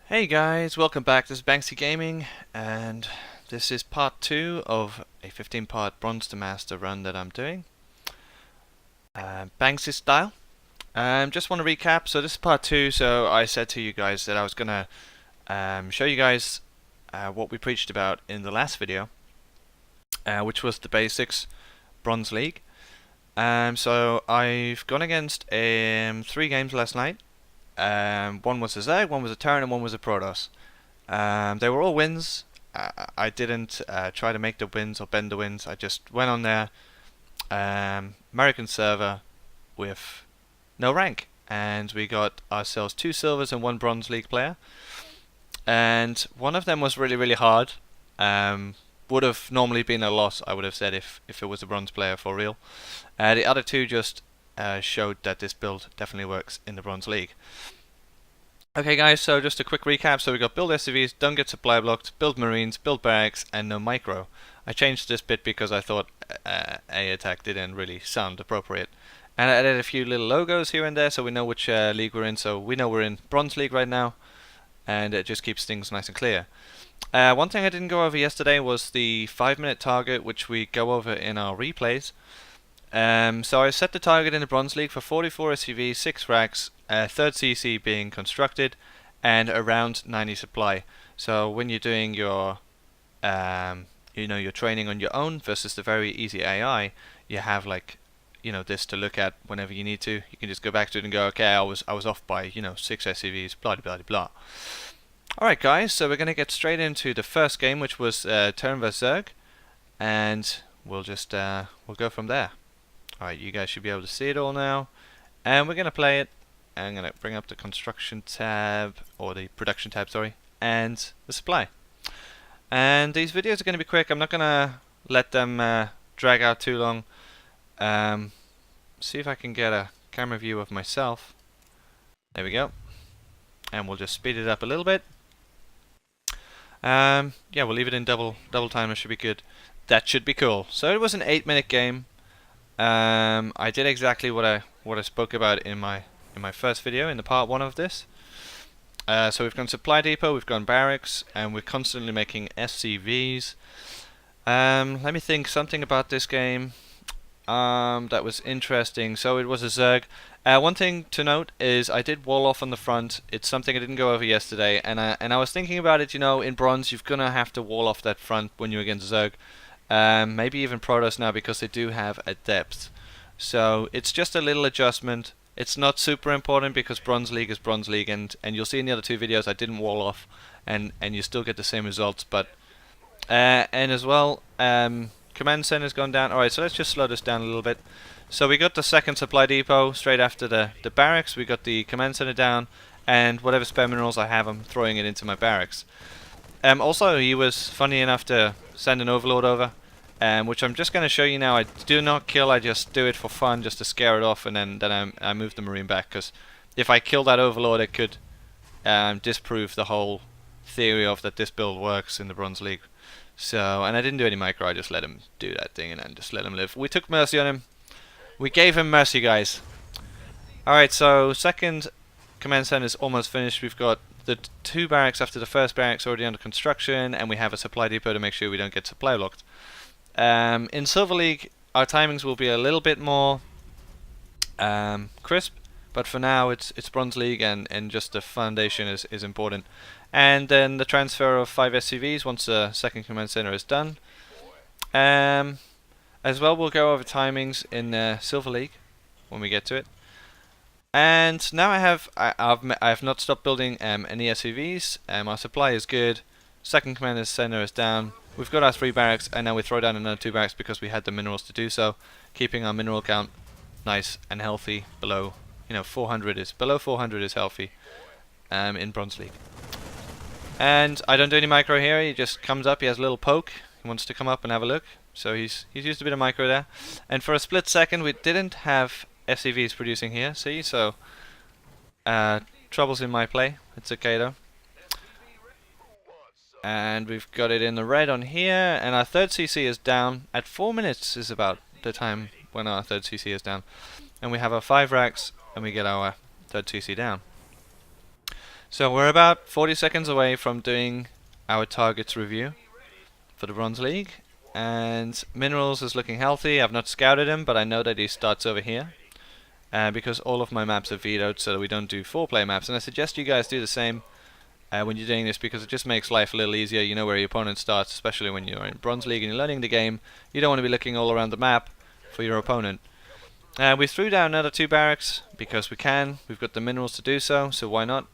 Hey guys, welcome back. This is Banksy Gaming, and this is part 2 of a 15-part Bronze to Master run that I'm doing. Banksy style. Just want to recap. So this is part 2, so I said to you guys that I was going to show you guys what we preached about in the last video, which was the basics Bronze League. So I've gone against 3 games last night. One was a Zerg, one was a Terran, and one was a Protoss. They were all wins. I didn't try to make the wins or bend the wins. I just went on there, American server with no rank, and we got ourselves 2 silvers and 1 bronze league player. And one of them was really hard. Would have normally been a loss, I would have said, if it was a bronze player for real. The other 2 just showed that this build definitely works in the bronze league. Okay guys, so just a quick recap. So we got build SCVs, don't get supply blocked, build marines, build barracks, and no micro. I changed this bit because I thought A attack didn't really sound appropriate. And I added a few little logos here and there so we know which league we're in. So we know we're in Bronze League right now, and it just keeps things nice and clear. One thing I didn't go over yesterday was the 5-minute target, which we go over in our replays. So I set the target in the Bronze League for 44 SCV, 6 racks, 3rd CC being constructed, and around 90 supply. So when you're doing your, your training on your own versus the very easy AI, you have this to look at whenever you need to. You can just go back to it and go, okay, I was off by 6 SCVs, blah blah blah. Alright guys, so we're gonna get straight into the first game, which was Terran vs Zerg, and we'll just we'll go from there. Alright, you guys should be able to see it all now, and we're going to play it. I'm going to bring up the construction tab, or the production tab, sorry, and the supply. And these videos are going to be quick. I'm not going to let them drag out too long. See if I can get a camera view of myself. There we go. And we'll just speed it up a little bit. Yeah, we'll leave it in double time. It should be good. That should be cool. So it was an 8-minute game. I did exactly what I spoke about in my first video, in the part 1 of this. So we've gone supply depot, we've gone barracks, and we're constantly making SCVs. Let me think something about this game that was interesting. So it was a Zerg. One thing to note is I did wall off on the front. It's something I didn't go over yesterday, and I was thinking about it. In bronze you're gonna have to wall off that front when you're against Zerg. Maybe even Protoss now, because they do have a depth. So it's just a little adjustment. It's not super important because Bronze League is Bronze League, and you'll see in the other 2 videos I didn't wall off, and you still get the same results. But and as well, command center's gone down. Alright, so let's just slow this down a little bit. So we got the 2nd supply depot straight after the barracks. We got the command center down, and whatever spare minerals I have, I'm throwing it into my barracks. Also, he was funny enough to send an overlord over, which I'm just going to show you now. I do not kill, I just do it for fun, just to scare it off, and then I move the marine back, because if I kill that overlord it could disprove the whole theory of that this build works in the Bronze League. So, and I didn't do any micro, I just let him do that thing and then just let him live. We took mercy on him. We gave him mercy, guys. Alright, so 2nd command center is almost finished. We've got the 2 barracks after the 1st barracks already under construction, and we have a supply depot to make sure we don't get supply blocked. In Silver League, our timings will be a little bit more crisp, but for now it's Bronze League, and just the foundation is important. And then the transfer of 5 SCVs once the 2nd command center is done. As well, we'll go over timings in Silver League when we get to it. And now I have not stopped building any SCVs. Our supply is good. 2nd command center is down. We've got our 3 barracks, and now we throw down another 2 barracks because we had the minerals to do so, keeping our mineral count nice and healthy. Below 400 is healthy in Bronze League. And I don't do any micro here. He just comes up. He has a little poke. He wants to come up and have a look. So he's used a bit of micro there. And for a split second, we didn't have SCVs producing here. See, so troubles in my play. It's okay though. And we've got it in the red on here, and our 3rd CC is down. At 4 minutes is about the time when our 3rd CC is down. And we have our 5 racks, and we get our 3rd CC down. So we're about 40 seconds away from doing our targets review for the Bronze League, and Minerals is looking healthy. I've not scouted him, but I know that he starts over here, because all of my maps are vetoed so that we don't do 4-player maps, and I suggest you guys do the same when you're doing this, because it just makes life a little easier. You know where your opponent starts, especially when you're in Bronze League and you're learning the game. You don't want to be looking all around the map for your opponent. We threw down another 2 barracks because we can. We've got the minerals to do so, so why not?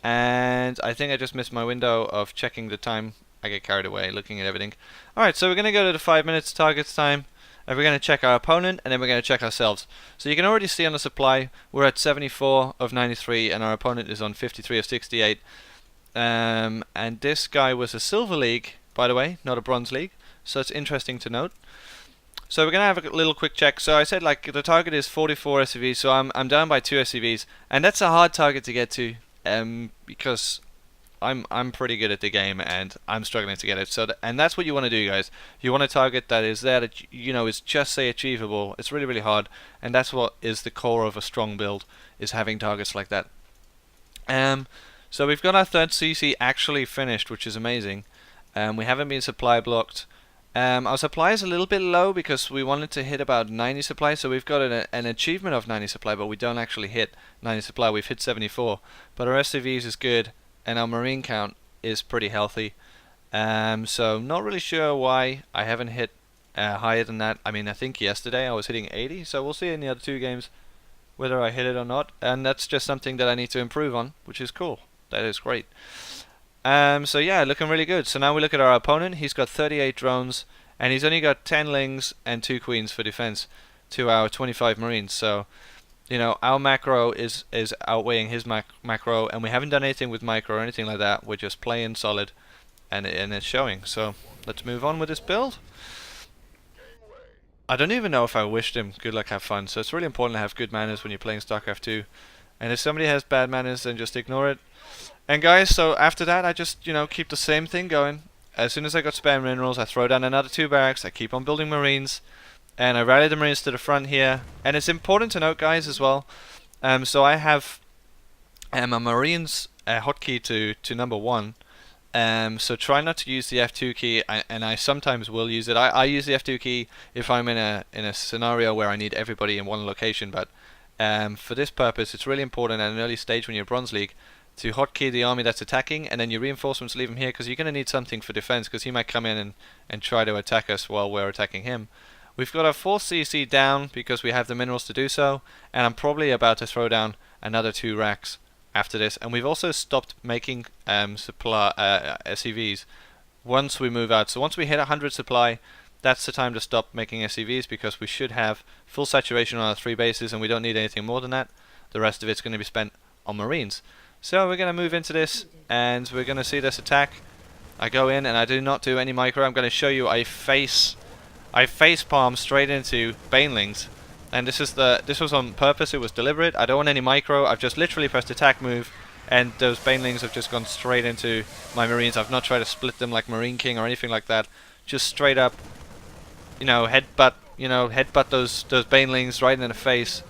And I think I just missed my window of checking the time. I get carried away looking at everything. Alright, so we're going to go to the 5 minutes targets time, and we're going to check our opponent, and then we're going to check ourselves. So you can already see on the supply, we're at 74 of 93, and our opponent is on 53 of 68. And this guy was a Silver League, by the way, not a Bronze League, so it's interesting to note. So we're going to have a little quick check. So I said like the target is 44 SCVs, so I'm down by 2 SCVs, and that's a hard target to get to, because I'm pretty good at the game and I'm struggling to get it. So and that's what you want to do, guys. You want a target that is there, that you know is just say achievable. It's really, really hard, and that's what is the core of a strong build, is having targets like that. So we've got our 3rd CC actually finished, which is amazing. We haven't been supply blocked. Our supply is a little bit low because we wanted to hit about 90 supply, so we've got an achievement of 90 supply, but we don't actually hit 90 supply. We've hit 74, but our SCVs is good, and our marine count is pretty healthy. So not really sure why I haven't hit higher than that. I mean, I think yesterday I was hitting 80, so we'll see in the other 2 games whether I hit it or not, and that's just something that I need to improve on, which is cool. That is great. So yeah, looking really good. So now we look at our opponent. He's got 38 drones, and he's only got 10 lings and 2 queens for defense to our 25 marines. So, you know, our macro is outweighing his macro, and we haven't done anything with micro or anything like that. We're just playing solid, and it's showing. So let's move on with this build. I don't even know if I wished him good luck, have fun. So it's really important to have good manners when you're playing StarCraft 2. And if somebody has bad manners, then just ignore it. And guys, so after that, I just, you know, keep the same thing going. As soon as I got spare minerals, I throw down another 2 barracks. I keep on building marines, and I rally the marines to the front here. And it's important to note, guys, as well. So I have a marines hotkey to number 1. So try not to use the F2 key, and I sometimes will use it. I use the F2 key if I'm in a scenario where I need everybody in one location, but for this purpose, it's really important at an early stage when you're Bronze League to hotkey the army that's attacking, and then your reinforcements leave him here, because you're going to need something for defense, because he might come in and try to attack us while we're attacking him. We've got our 4th CC down because we have the minerals to do so, and I'm probably about to throw down another 2 racks after this. And we've also stopped making SCVs once we move out. So once we hit 100 supply, that's the time to stop making SCVs, because we should have full saturation on our 3 bases, and we don't need anything more than that. The rest of it's going to be spent on marines. So we're going to move into this, and we're going to see this attack. I go in, and I do not do any micro. I'm going to show you I face palm straight into banelings, and this was on purpose. It was deliberate. I don't want any micro. I've just literally pressed attack move, and those banelings have just gone straight into my marines. I've not tried to split them like Marine King or anything like that. Just straight up, you know, headbutt those banelings right in the face.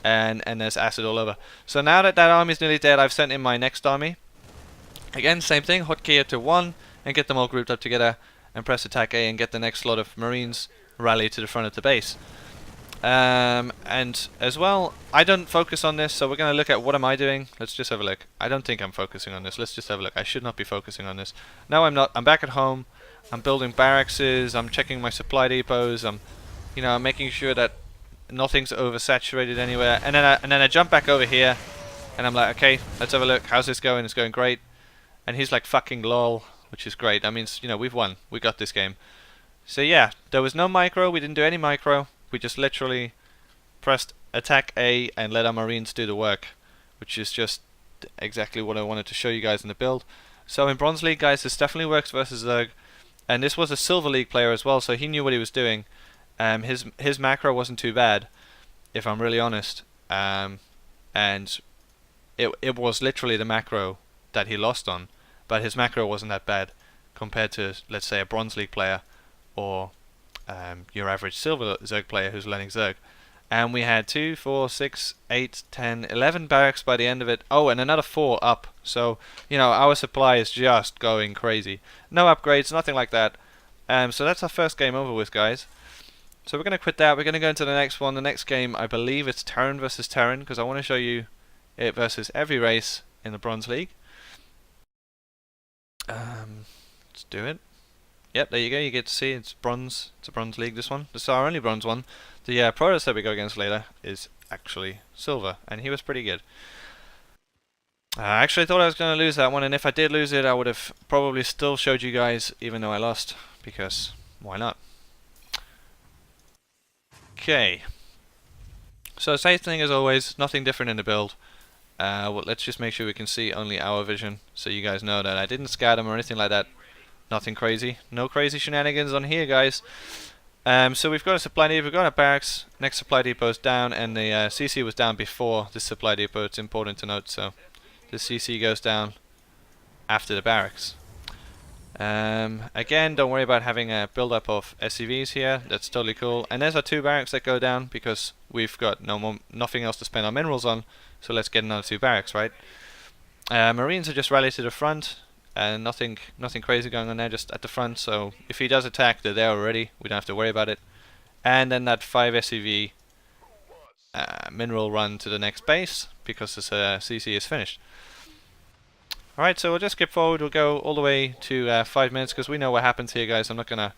And there's acid all over. So now that army's nearly dead, I've sent in my next army. Again, same thing, hotkey it to 1 and get them all grouped up together, and press attack A and get the next lot of marines rally to the front of the base. And as well, I don't focus on this, so we're going to look at what am I doing. Let's just have a look. I don't think I'm focusing on this. Let's just have a look. I should not be focusing on this. No, I'm not. I'm back at home. I'm building barracks. I'm checking my supply depots. I'm making sure that nothing's oversaturated anywhere, and then I jump back over here, and I'm like, okay, let's have a look. How's this going? It's going great. And he's like, fucking lol, which is great. That means, we've won. We got this game. So yeah, there was no micro. We didn't do any micro. We just literally pressed attack A and let our marines do the work, which is just exactly what I wanted to show you guys in the build. So in Bronze League, guys, this definitely works versus Zerg, and this was a Silver League player as well, so he knew what he was doing. His macro wasn't too bad, if I'm really honest, and it was literally the macro that he lost on, but his macro wasn't that bad compared to, let's say, a Bronze League player or your average Silver Zerg player who's learning Zerg. And we had 2, 4, 6, 8, 10, 11 barracks by the end of it. Oh, and another 4 up. So, you know, our supply is just going crazy. No upgrades, nothing like that. So that's our first game over with, guys. So we're going to quit that. We're going to go into the next one. The next game, I believe it's Terran versus Terran, because I want to show you it versus every race in the Bronze League. Let's do it. Yep, there you go. You get to see it's bronze. It's a Bronze League, this one. This is our only bronze one. The Protoss that we go against later is actually silver, and he was pretty good. I actually thought I was going to lose that one, and if I did lose it, I would have probably still showed you guys, even though I lost, because why not? Okay. So same thing as always, nothing different in the build. Well, let's just make sure we can see only our vision, so you guys know that I didn't scatter them or anything like that. Nothing crazy. No crazy shenanigans on here, guys. So we've got a supply depot, we've got a barracks, next supply depot is down, and the CC was down before this supply depot. It's important to note, so the CC goes down after the barracks. Again, don't worry about having a build-up of SCVs here, that's totally cool. And there's our 2 barracks that go down, because we've got nothing else to spend our minerals on, so let's get another 2 barracks, right? Marines are just rallied to the front. And nothing crazy going on there, just at the front. So if he does attack, they're there already. We don't have to worry about it. And then that 5 SCV mineral run to the next base because this CC is finished. Alright, so we'll just skip forward. We'll go all the way to 5 minutes because we know what happens here, guys. I'm not gonna.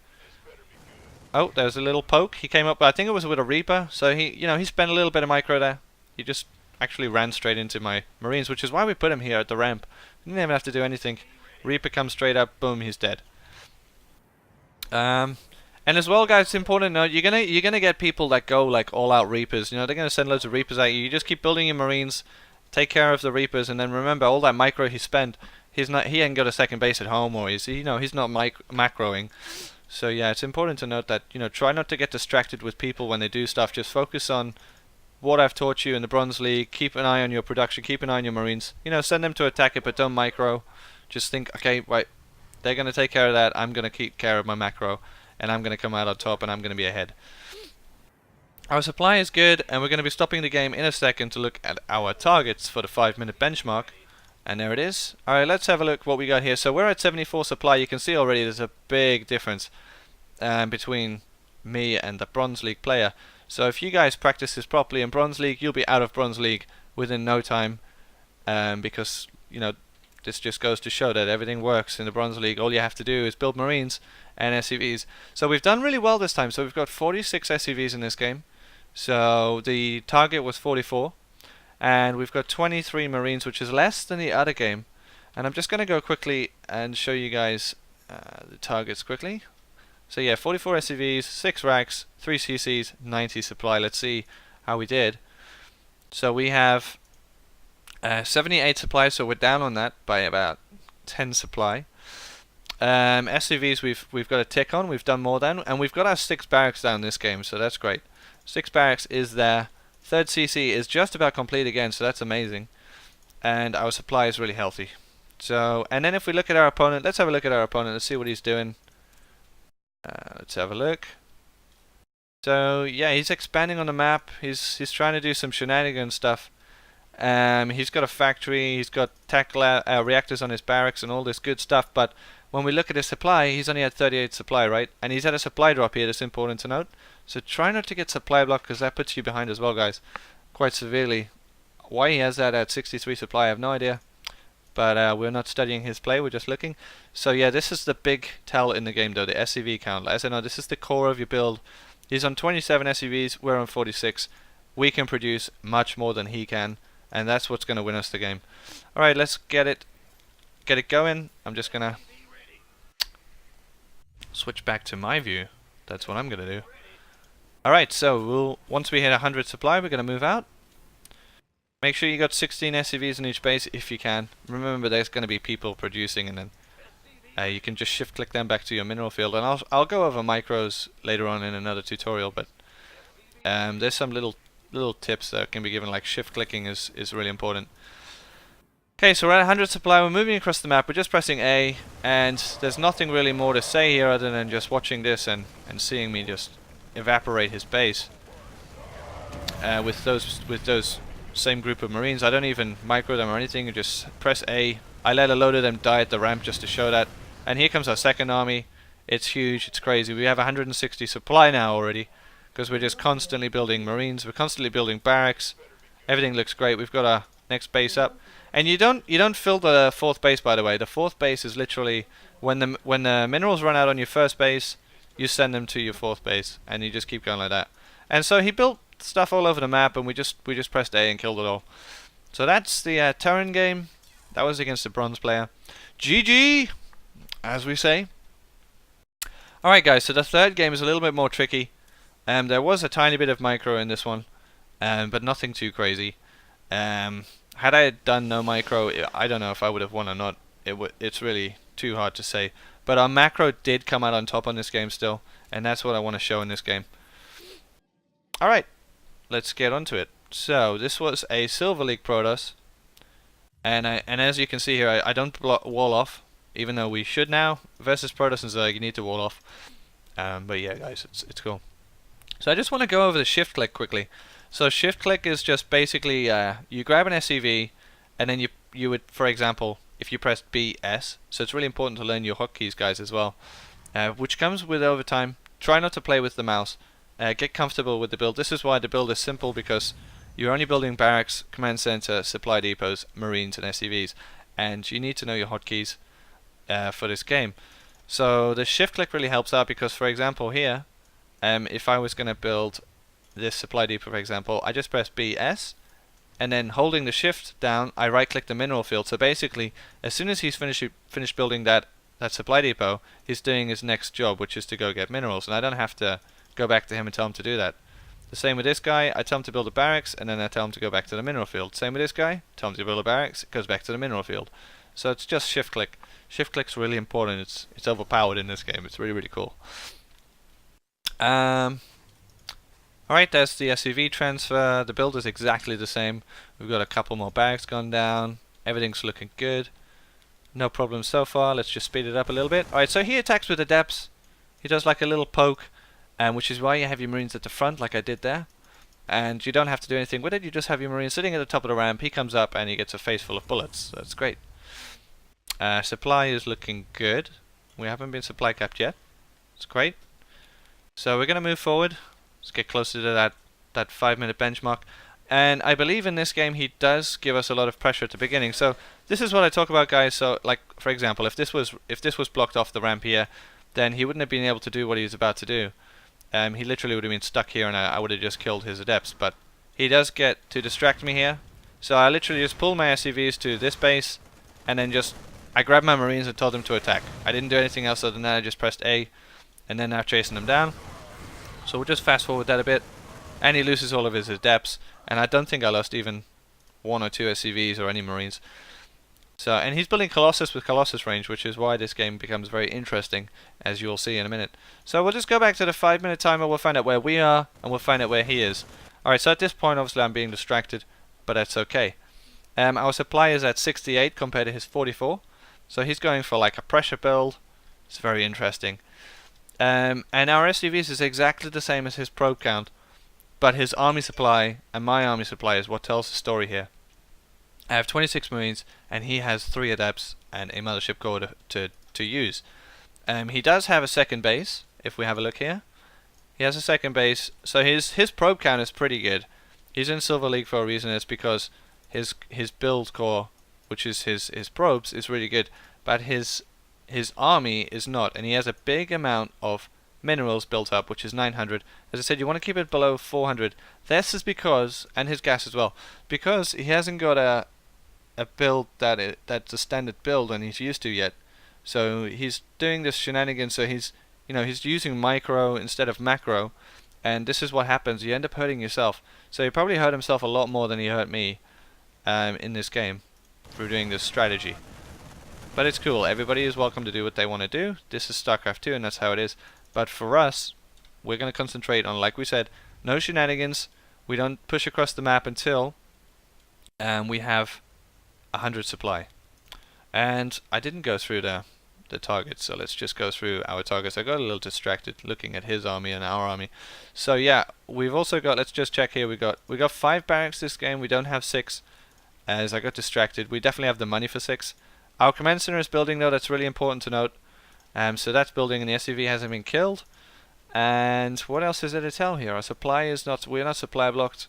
Oh, there's a little poke. He came up. I think it was with a Reaper. So he spent a little bit of micro there. He just actually ran straight into my Marines, which is why we put him here at the ramp. He didn't even have to do anything. Reaper comes straight up, boom, he's dead. And as well, guys, it's important to note, you're gonna get people that go like all out Reapers. You know, they're gonna send loads of Reapers at you. You just keep building your Marines, take care of the Reapers, and then remember all that micro he spent. He ain't got a second base at home, or he's not macroing. So yeah, it's important to note that try not to get distracted with people when they do stuff. Just focus on what I've taught you in the Bronze League. Keep an eye on your production. Keep an eye on your Marines. Send them to attack it, but don't micro. Just think, okay, right, they're going to take care of that, I'm going to keep care of my macro, and I'm going to come out on top, and I'm going to be ahead. Our supply is good, and we're going to be stopping the game in a second to look at our targets for the 5-minute benchmark. And there it is. Alright, let's have a look what we got here. So we're at 74 supply. You can see already there's a big difference between me and the Bronze League player. So if you guys practice this properly in Bronze League, you'll be out of Bronze League within no time, because, this just goes to show that everything works in the Bronze League. All you have to do is build Marines and SCVs. So we've done really well this time. So we've got 46 SCVs in this game. So the target was 44. And we've got 23 Marines, which is less than the other game. And I'm just going to go quickly and show you guys the targets quickly. So yeah, 44 SCVs, 6 racks, 3 CCs, 90 supply. Let's see how we did. So we have 78 supply, so we're down on that by about 10 supply. SCVs we've got a tick on, we've done more than, and we've got our 6 barracks down this game, so that's great. 6 barracks is there. 3rd CC is just about complete again, so that's amazing. And our supply is really healthy. So, and then if we look at our opponent, let's have a look at our opponent, let's see what he's doing. Let's have a look. So yeah, he's expanding on the map, he's trying to do some shenanigans stuff. He's got a factory, he's got tech reactors on his barracks and all this good stuff, but when we look at his supply, he's only at 38 supply, right? And he's had a supply drop here, that's important to note. So try not to get supply block, because that puts you behind as well, guys, quite severely. Why he has that at 63 supply, I have no idea. But we're not studying his play, we're just looking. So yeah, this is the big tell in the game though, the SCV count. As I know, this is the core of your build. He's on 27 SCVs, we're on 46. We can produce much more than he can, and that's what's going to win us the game. Alright, let's get it going. I'm just going to switch back to my view. That's what I'm going to do. Alright, so once we hit 100 supply, we're going to move out. Make sure you got 16 SCVs in each base if you can. Remember, there's going to be people producing, and then you can just shift click them back to your mineral field. And I'll go over micros later on in another tutorial, but there's some little tips that can be given, like shift clicking is really important. Okay, so we're at 100 supply, we're moving across the map, we're just pressing A, and there's nothing really more to say here other than just watching this and seeing me just evaporate his base. with those same group of Marines. I don't even micro them or anything. I just press A. I let a load of them die at the ramp just to show that. And here comes our second army. It's huge. It's crazy. We have 160 supply now already, because we're just constantly building Marines. We're constantly building barracks. Everything looks great. We've got our next base up. And you don't fill the fourth base, by the way. The fourth base is literally when the minerals run out on your first base, you send them to your fourth base, and you just keep going like that. And so he built stuff all over the map, and we just pressed A and killed it all. So that's the Terran game. That was against the bronze player. GG, as we say. Alright guys, so the third game is a little bit more tricky. There was a tiny bit of micro in this one, but nothing too crazy. Had I done no micro, I don't know if I would have won or not. It's really too hard to say. But our macro did come out on top on this game still, and that's what I want to show in this game. Alright, let's get onto it. So, this was a Silver League Protoss, and as you can see here, I don't wall off, even though we should now. Versus Protoss and Zerg, you need to wall off. But yeah, guys, it's cool. So I just want to go over the shift click quickly. So shift click is just basically you grab an SCV, and then you would, for example, if you pressed BS, so it's really important to learn your hotkeys, guys, as well, which comes with over time. Try not to play with the mouse. Get comfortable with the build. This is why the build is simple, because you're only building barracks, command center, supply depots, marines, and SCVs, and you need to know your hotkeys for this game. So the shift click really helps out, because, for example, here, if I was going to build this supply depot, for example, I just press BS, and then holding the shift down, I right click the mineral field. So basically, as soon as he's finished building that supply depot, he's doing his next job, which is to go get minerals, and I don't have to go back to him and tell him to do that. The same with this guy. I tell him to build a barracks, and then I tell him to go back to the mineral field. Same with this guy. Tell him to build a barracks, it goes back to the mineral field. So it's just shift click. Shift click's really important. It's overpowered in this game. It's really, really cool. Alright, there's the SCV transfer. The build is exactly the same. We've got a couple more barracks gone down. Everything's looking good. No problems so far. Let's just speed it up a little bit. Alright, so he attacks with the depths. He does like a little poke, which is why you have your marines at the front, like I did there. And you don't have to do anything with it. You just have your marine sitting at the top of the ramp. He comes up and he gets a face full of bullets. That's great. Supply is looking good. We haven't been supply capped yet. It's great. So we're going to move forward. Let's get closer to that 5-minute benchmark. And I believe in this game he does give us a lot of pressure at the beginning. So this is what I talk about, guys. So, like, for example, if this was blocked off the ramp here, then he wouldn't have been able to do what he was about to do. He literally would have been stuck here, and I would have just killed his adepts. But he does get to distract me here. So I literally just pull my SCVs to this base, and then I grabbed my marines and told them to attack. I didn't do anything else other than that. I just pressed A, and then now chasing them down. So we'll just fast forward that a bit, and he loses all of his adepts, and I don't think I lost even 1 or 2 SCVs or any marines. So, and he's building Colossus with Colossus range, which is why this game becomes very interesting, as you'll see in a minute. So we'll just go back to the 5-minute timer. We'll find out where we are, and we'll find out where he is. Alright, so at this point obviously I'm being distracted, but that's okay. Our supply is at 68 compared to his 44, so he's going for like a pressure build. It's very interesting. And our SCVs is exactly the same as his probe count, but his army supply and my army supply is what tells the story here. I have 26 marines, and he has 3 adepts and a mothership core to use. He does have a second base, if we have a look here. He has a second base, so his probe count is pretty good. He's in Silver League for a reason. It's because his build core, which is his probes, is really good, but his army is not, and he has a big amount of minerals built up, which is 900. As I said, you want to keep it below 400. This is because, and his gas as well, because he hasn't got a build that's a standard build and he's used to yet. So he's doing this shenanigans. So he's using micro instead of macro, and this is what happens. You end up hurting yourself. So he probably hurt himself a lot more than he hurt me in this game through doing this strategy. But it's cool. Everybody is welcome to do what they want to do. This is StarCraft 2, and that's how it is. But for us, we're going to concentrate on, like we said, no shenanigans. We don't push across the map until we have 100 supply. And I didn't go through the the targets. So let's just go through our targets. I got a little distracted looking at his army and our army. So yeah, we've also got, let's just check here, we got 5 barracks this game. We don't have 6, as I got distracted. We definitely have the money for 6. Our command center is building though, that's really important to note. So that's building, and the SCV hasn't been killed. And what else is there to tell here? Our supply is not, we're not supply blocked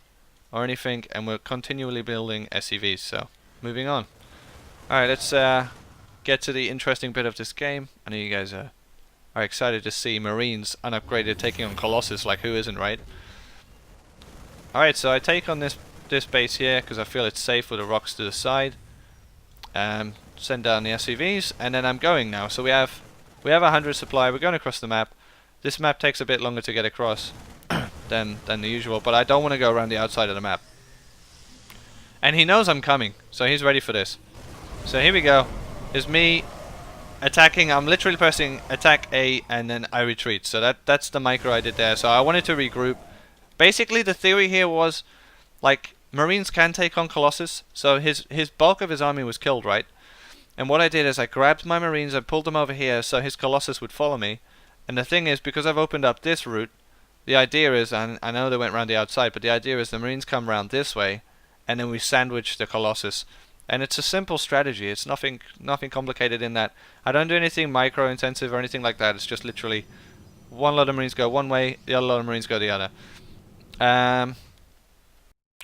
or anything, and we're continually building SCVs. So moving on. Alright, let's get to the interesting bit of this game. I know you guys are excited to see Marines unupgraded taking on Colossus, like who isn't, right? Alright, so I take on this base here because I feel it's safe with the rocks to the side. Send down the SCVs, and then I'm going now. So we have 100 supply. We're going across the map. This map takes a bit longer to get across than the usual, but I don't want to go around the outside of the map. And he knows I'm coming, so he's ready for this. So here we go. Is me attacking. I'm literally pressing attack A and then I retreat. So that's the micro I did there. So I wanted to regroup. Basically the theory here was, like, Marines can take on Colossus. So his bulk of his army was killed, right? And what I did is I grabbed my Marines, I pulled them over here so his Colossus would follow me. And the thing is, because I've opened up this route, the idea is, and I know they went around the outside, but the idea is the Marines come around this way, and then we sandwich the Colossus. And it's a simple strategy. It's nothing complicated in that. I don't do anything micro intensive or anything like that. It's just literally one lot of Marines go one way, the other lot of Marines go the other. And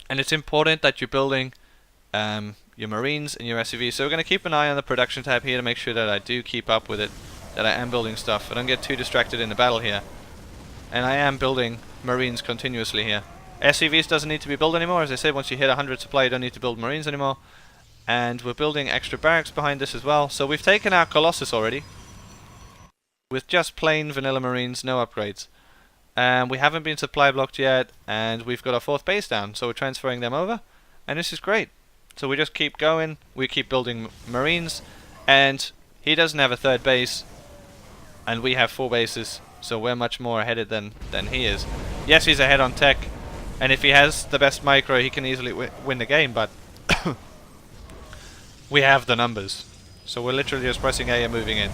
it's important that you're building your Marines and your SCVs. So we're going to keep an eye on the production tab here to make sure that I do keep up with it, that I am building stuff. I don't get too distracted in the battle here. And I am building Marines continuously here. SCVs doesn't need to be built anymore. As I said, once you hit 100 supply, you don't need to build Marines anymore. And we're building extra barracks behind this as well. So we've taken out Colossus already, with just plain vanilla Marines, no upgrades. We haven't been supply blocked yet, and we've got our 4th base down, so we're transferring them over, and this is great. So we just keep going, we keep building Marines, and he doesn't have a 3rd base, and we have 4 bases, so we're much more ahead than he is. Yes, he's ahead on tech, and if he has the best micro, he can easily win the game, but we have the numbers. So we're literally just pressing A and moving in.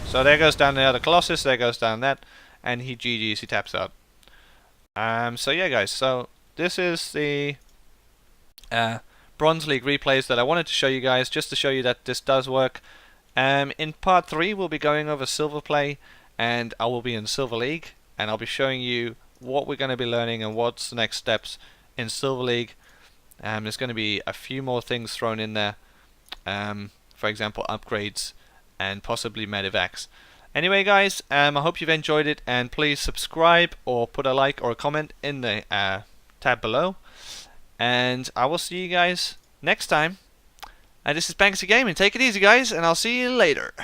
So there goes down the other Colossus, there goes down that, and he GG's, he taps out. So yeah guys, so this is the Bronze League replays that I wanted to show you guys, just to show you that this does work. In part 3 we'll be going over Silver Play, and I will be in Silver League, and I'll be showing you what we're going to be learning and what's the next steps in Silver League. There's going to be a few more things thrown in there. For example, upgrades and possibly medevacs. Anyway guys, I hope you've enjoyed it, and please subscribe or put a like or a comment in the tab below, and I will see you guys next time. This is Banksy Gaming. Take it easy guys, and I'll see you later.